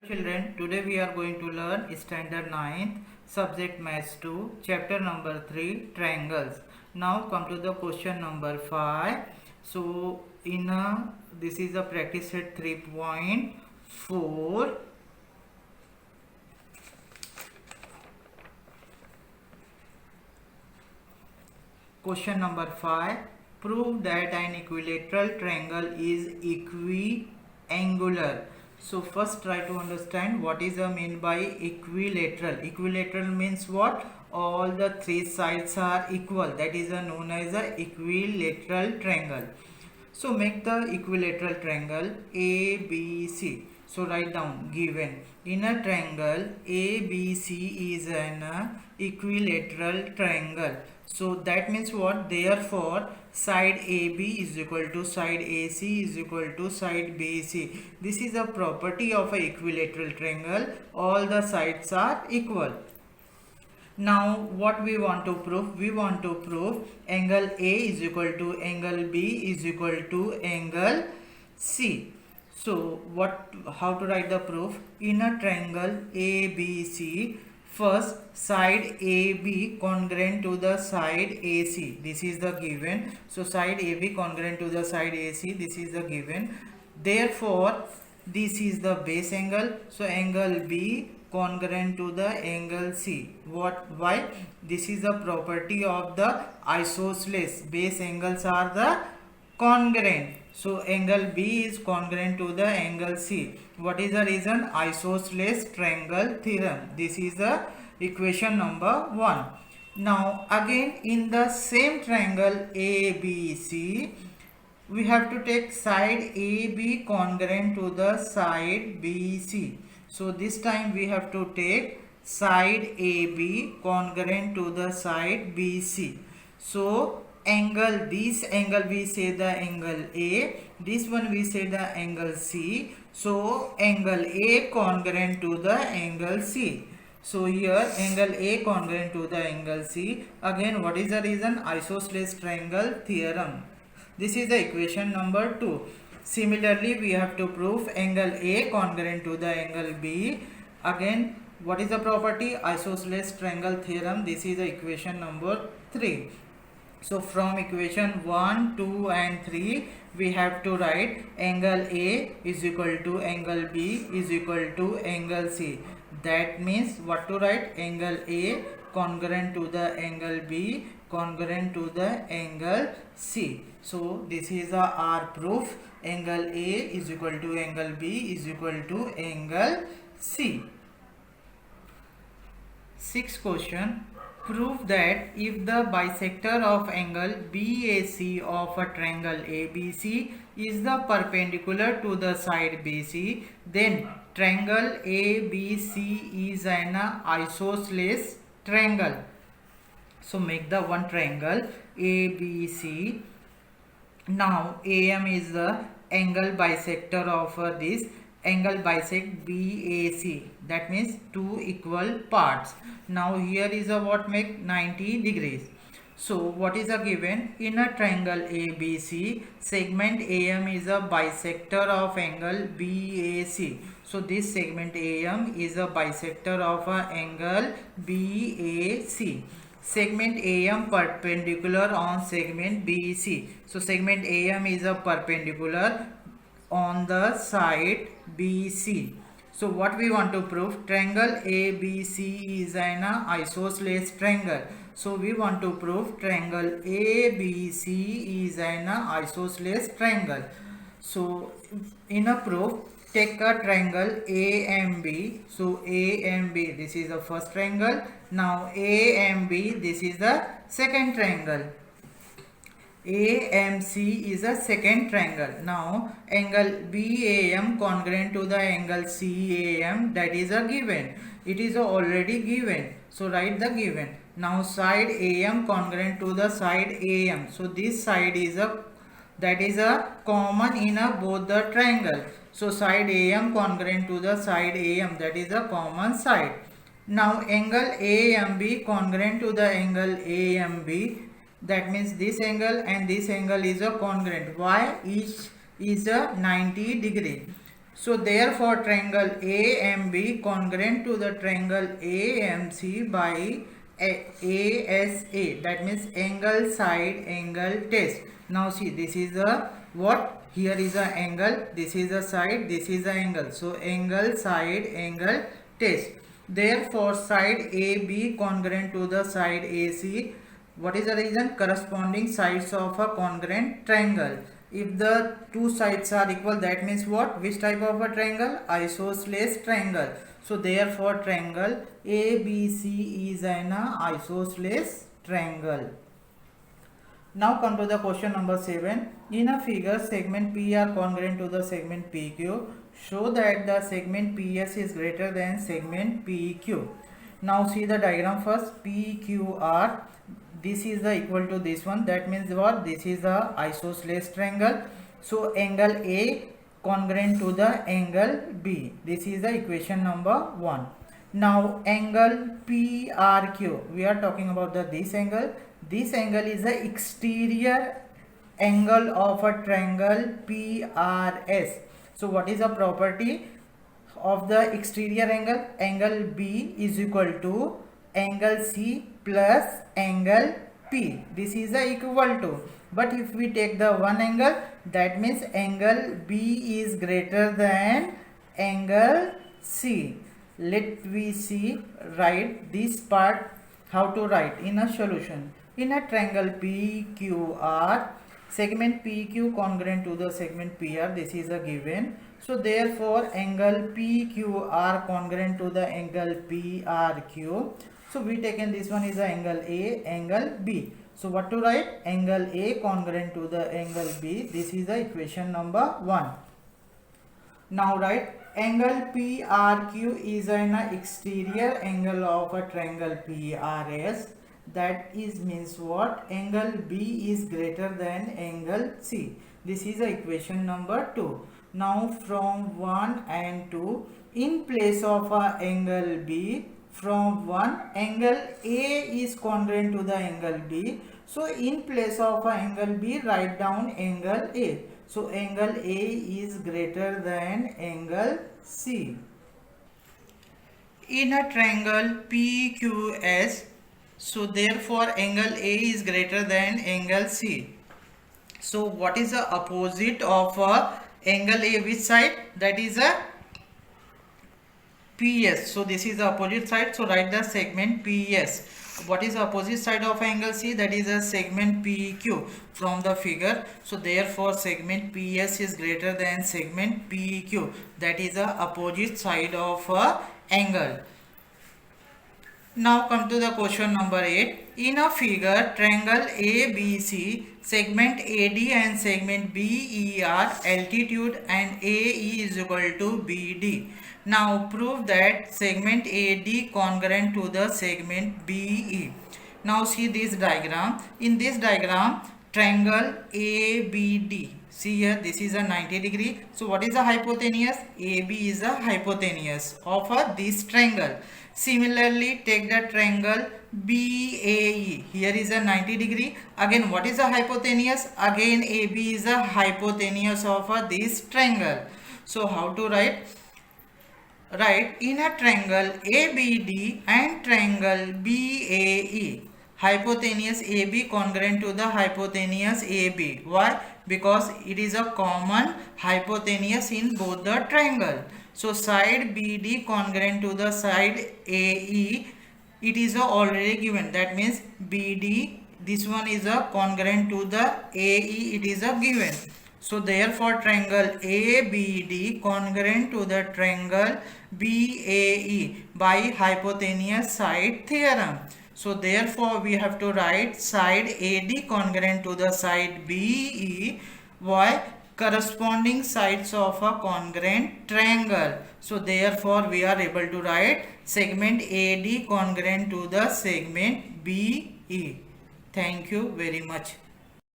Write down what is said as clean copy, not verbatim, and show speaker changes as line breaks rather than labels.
Children, today we are going to learn standard 9th subject maths 2 chapter number 3 triangles. Now come to the question number 5. So in this is a practice set 3.4. Question number 5. Prove that an equilateral triangle is equiangular. So first try to understand what is the mean by equilateral. Equilateral means what? All the three sides are equal. That is known as a equilateral triangle. So make the equilateral triangle ABC. So write down given in a triangle ABC is an equilateral triangle. So that means what? Therefore side AB is equal to side AC is equal to side BC. This is a property of a equilateral triangle. All the sides are equal. Now what we want to prove? We want to prove angle A is equal to angle B is equal to angle C. So how to write the proof? In a triangle ABC, first side AB congruent to the side AC. This is the given. So side AB congruent to the side AC. This is the given. Therefore this is the base angle. So angle B congruent to the angle C. Why? This is the property of the isosceles. Base angles are the congruent. So angle B is congruent to the angle C. What is the reason? Isosceles triangle theorem. This is the equation number 1. Now again in the same triangle ABC, we have to take side AB congruent to the side BC. So this time we have to take side AB congruent to the side BC. So this angle we say the angle A, this one we say the angle C. So angle A congruent to the angle C. So here angle A congruent to the angle C. Again what is the reason? Isosceles triangle theorem. This is the equation number 2. Similarly, we have to prove angle A congruent to the angle B. Again, what is the property? Isosceles triangle theorem. This is the equation number 3. So from equation 1, 2 and 3, we have to write angle A is equal to angle B is equal to angle C. That means what to write? Angle A congruent to the angle B congruent to the angle C. So this is our proof. Angle A is equal to angle B is equal to angle C. Sixth question. Prove that if the bisector of angle BAC of a triangle ABC is the perpendicular to the side BC, then triangle ABC is an isosceles triangle. So make the one triangle ABC. Now AM is the angle bisector of this angle bisect BAC. That means two equal parts. Now here is a what make 90 degrees. So what is a given? In a triangle ABC, segment AM is a bisector of angle BAC. So this segment AM is a bisector of angle BAC. Segment AM perpendicular on segment BC. So segment AM is a perpendicular on the side BC. So what we want to prove? Triangle ABC is an isosceles triangle. So we want to prove triangle ABC is an isosceles triangle. So in a proof, take a triangle AMB. So AMB, this is the first triangle. Now AMB, this is the second triangle. AMC is a second triangle. Now angle BAM congruent to the angle CAM, that is a given. It is already given. So write the given. Now side AM congruent to the side AM. So this side is a common in both the triangle. So side AM congruent to the side AM, that is a common side. Now angle AMB congruent to the angle AMB. That means this angle and this angle is a congruent. Why? Each is a 90 degree. So therefore triangle AMB congruent to the triangle AMC by ASA, that means angle side angle test. Now see, this is a what, here is a angle, this is a side, this is a angle, so angle side angle test. Therefore side AB congruent to the side AC. What is the reason? Corresponding sides of a congruent triangle. If the two sides are equal, that means what? Which type of a triangle? Isosceles triangle. So therefore triangle ABC is an isosceles triangle. Now come to the question number 7. In a figure, segment PR congruent to the segment PQ. Show that the segment PS is greater than segment PQ. Now see the diagram first. PQR, this is the equal to this one, that means what? This is the isosceles triangle. So angle A congruent to the angle B. This is the equation number 1. Now angle PRQ, we are talking about this angle. This angle is the exterior angle of a triangle PRS. So what is the property of the exterior angle? Angle B is equal to angle C plus angle P. This is the equal to. But if we take the one angle, that means angle B is greater than angle C. Let we see, write this part, how to write in a solution. In a triangle PQR, segment PQ congruent to the segment PR, this is a given. So therefore angle PQR congruent to the angle PRQ. So we taken this one is the angle A, angle B. So what to write? Angle A congruent to the angle B. This is the equation number 1. Now write angle PRQ is an exterior angle of a triangle PRS. That is means what? Angle B is greater than angle C. This is the equation number 2. Now from 1 and 2, in place of angle B, from 1, angle A is congruent to the angle B. So in place of angle B, write down angle A. So angle A is greater than angle C. In a triangle PQS, so therefore angle A is greater than angle C. So what is the opposite of angle A? Which side? That is a PS. So this is the opposite side. So write the segment PS. What is the opposite side of angle C? That is a segment PQ from the figure. So therefore segment PS is greater than segment PQ. That is the opposite side of angle. Now come to the question number 8. In a figure, triangle ABC, segment AD and segment BE are altitude and AE is equal to BD. Now prove that segment AD congruent to the segment BE. Now see this diagram. In this diagram, triangle ABD. See here, this is a 90 degree. So what is the hypotenuse? AB is the hypotenuse of this triangle. Similarly, take the triangle BAE. Here is a 90 degree. Again, what is the hypotenuse? Again, AB is the hypotenuse of this triangle. So how to write? Write in a triangle ABD and triangle BAE. Hypotenuse AB congruent to the hypotenuse AB. Why? Because it is a common hypotenuse in both the triangle. So side BD congruent to the side AE, it is already given. That means BD, this one is a congruent to the AE, it is a given. So therefore triangle ABD congruent to the triangle BAE by hypotenuse side theorem. So therefore we have to write side AD congruent to the side BE. Why? Corresponding sides of a congruent triangle. So therefore we are able to write segment AD congruent to the segment BE. Thank you very much.